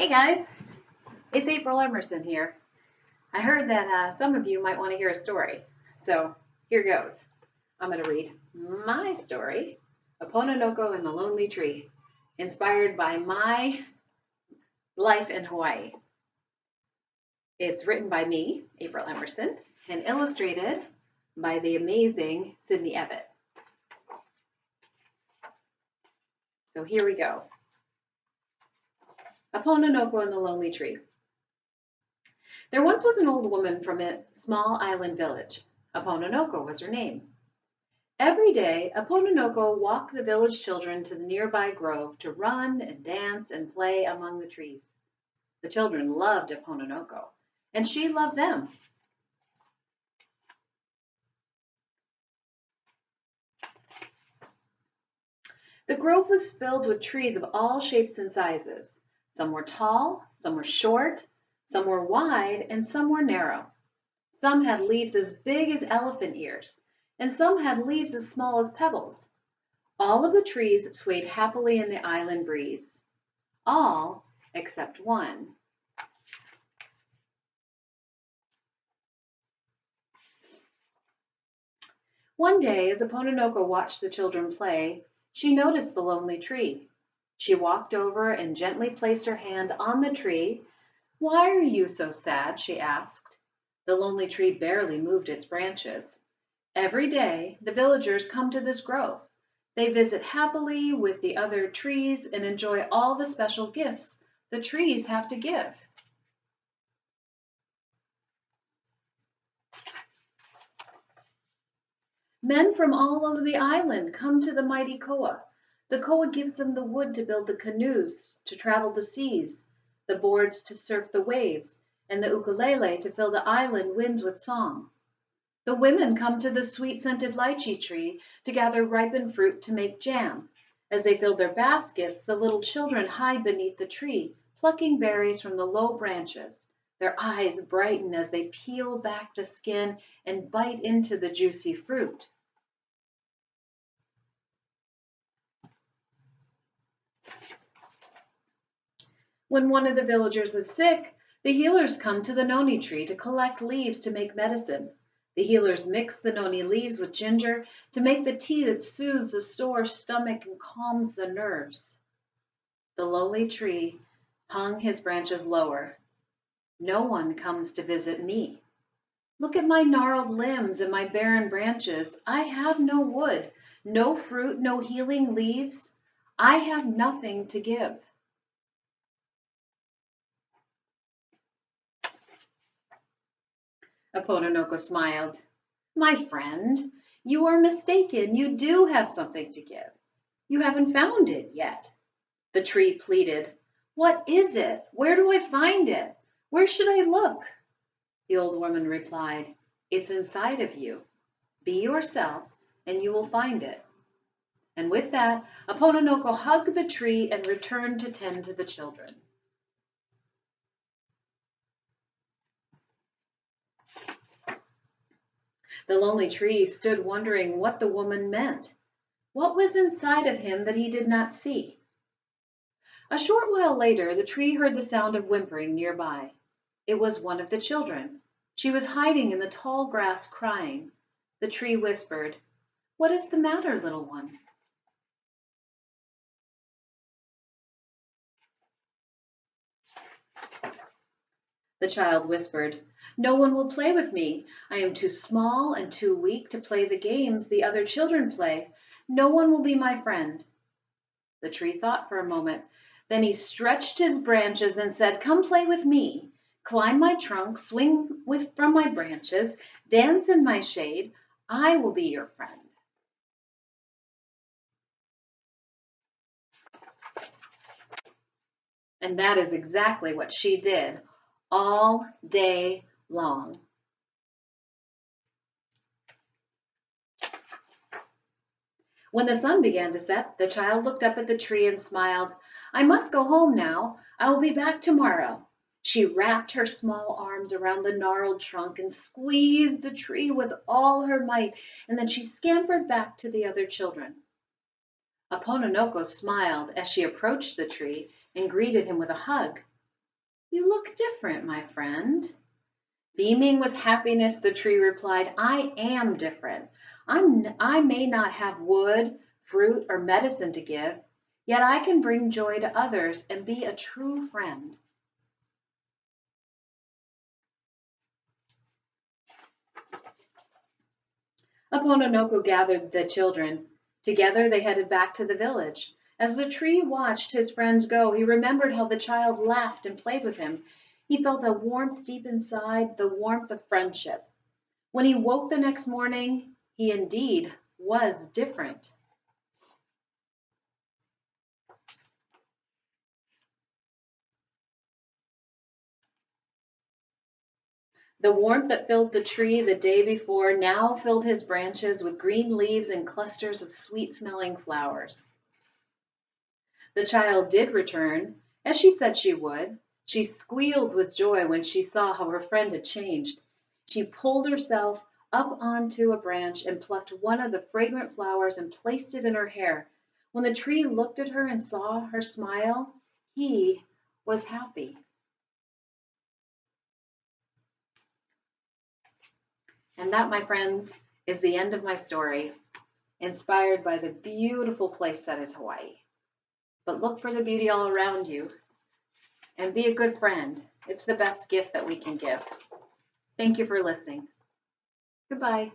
Hey guys, it's April Emerson here. I heard that some of you might want to hear a story, so here goes. I'm going to read my story, Apononoko and the Lonely Tree, inspired by my life in Hawaii. It's written by me, April Emerson, and illustrated by the amazing Sydney Evett. So here we go. Apononoko and the Lonely Tree. There once was an old woman from a small island village. Apononoko was her name. Every day, Apononoko walked the village children to the nearby grove to run and dance and play among the trees. The children loved Apononoko, and she loved them. The grove was filled with trees of all shapes and sizes. Some were tall, some were short, some were wide, and some were narrow. Some had leaves as big as elephant ears, and some had leaves as small as pebbles. All of the trees swayed happily in the island breeze. All except one. One day, as Apononoko watched the children play, she noticed the lonely tree. She walked over and gently placed her hand on the tree. "Why are you so sad?" she asked. The lonely tree barely moved its branches. Every day, the villagers come to this grove. They visit happily with the other trees and enjoy all the special gifts the trees have to give. Men from all over the island come to the mighty koa. The koa gives them the wood to build the canoes to travel the seas, the boards to surf the waves, and the ukulele to fill the island winds with song. The women come to the sweet-scented lychee tree to gather ripened fruit to make jam. As they fill their baskets, the little children hide beneath the tree, plucking berries from the low branches. Their eyes brighten as they peel back the skin and bite into the juicy fruit. When one of the villagers is sick, the healers come to the noni tree to collect leaves to make medicine. The healers mix the noni leaves with ginger to make the tea that soothes a sore stomach and calms the nerves. The lonely tree hung his branches lower. No one comes to visit me. Look at my gnarled limbs and my barren branches. I have no wood, no fruit, no healing leaves. I have nothing to give. Apononoko smiled. "My friend, you are mistaken. You do have something to give. You haven't found it yet." The tree pleaded. "What is it? Where do I find it? Where should I look?" The old woman replied, "It's inside of you. Be yourself, and you will find it." And with that, Apononoko hugged the tree and returned to tend to the children. The lonely tree stood wondering what the woman meant. What was inside of him that he did not see? A short while later, the tree heard the sound of whimpering nearby. It was one of the children. She was hiding in the tall grass crying. The tree whispered, "What is the matter, little one?" The child whispered, "No one will play with me. I am too small and too weak to play the games the other children play. No one will be my friend." The tree thought for a moment. Then he stretched his branches and said, "Come play with me. Climb my trunk, swing from my branches, dance in my shade. I will be your friend." And that is exactly what she did all day long. When the sun began to set, the child looked up at the tree and smiled. "I must go home now. I will be back tomorrow." She wrapped her small arms around the gnarled trunk and squeezed the tree with all her might, and then she scampered back to the other children. Apononoko smiled as she approached the tree and greeted him with a hug. You look different, my friend. Beaming with happiness, the tree replied, I am different. I may not have wood, fruit, or medicine to give, yet I can bring joy to others and be a true friend. Apononoko gathered the children. Together they headed back to the village. As the tree watched his friends go, he remembered how the child laughed and played with him. He felt a warmth deep inside, the warmth of friendship. When he woke the next morning, he indeed was different. The warmth that filled the tree the day before now filled his branches with green leaves and clusters of sweet-smelling flowers. The child did return, as she said she would. She squealed with joy when she saw how her friend had changed. She pulled herself up onto a branch and plucked one of the fragrant flowers and placed it in her hair. When the tree looked at her and saw her smile, he was happy. And that, my friends, is the end of my story, inspired by the beautiful place that is Hawaii. But look for the beauty all around you and be a good friend. It's the best gift that we can give. Thank you for listening. Goodbye.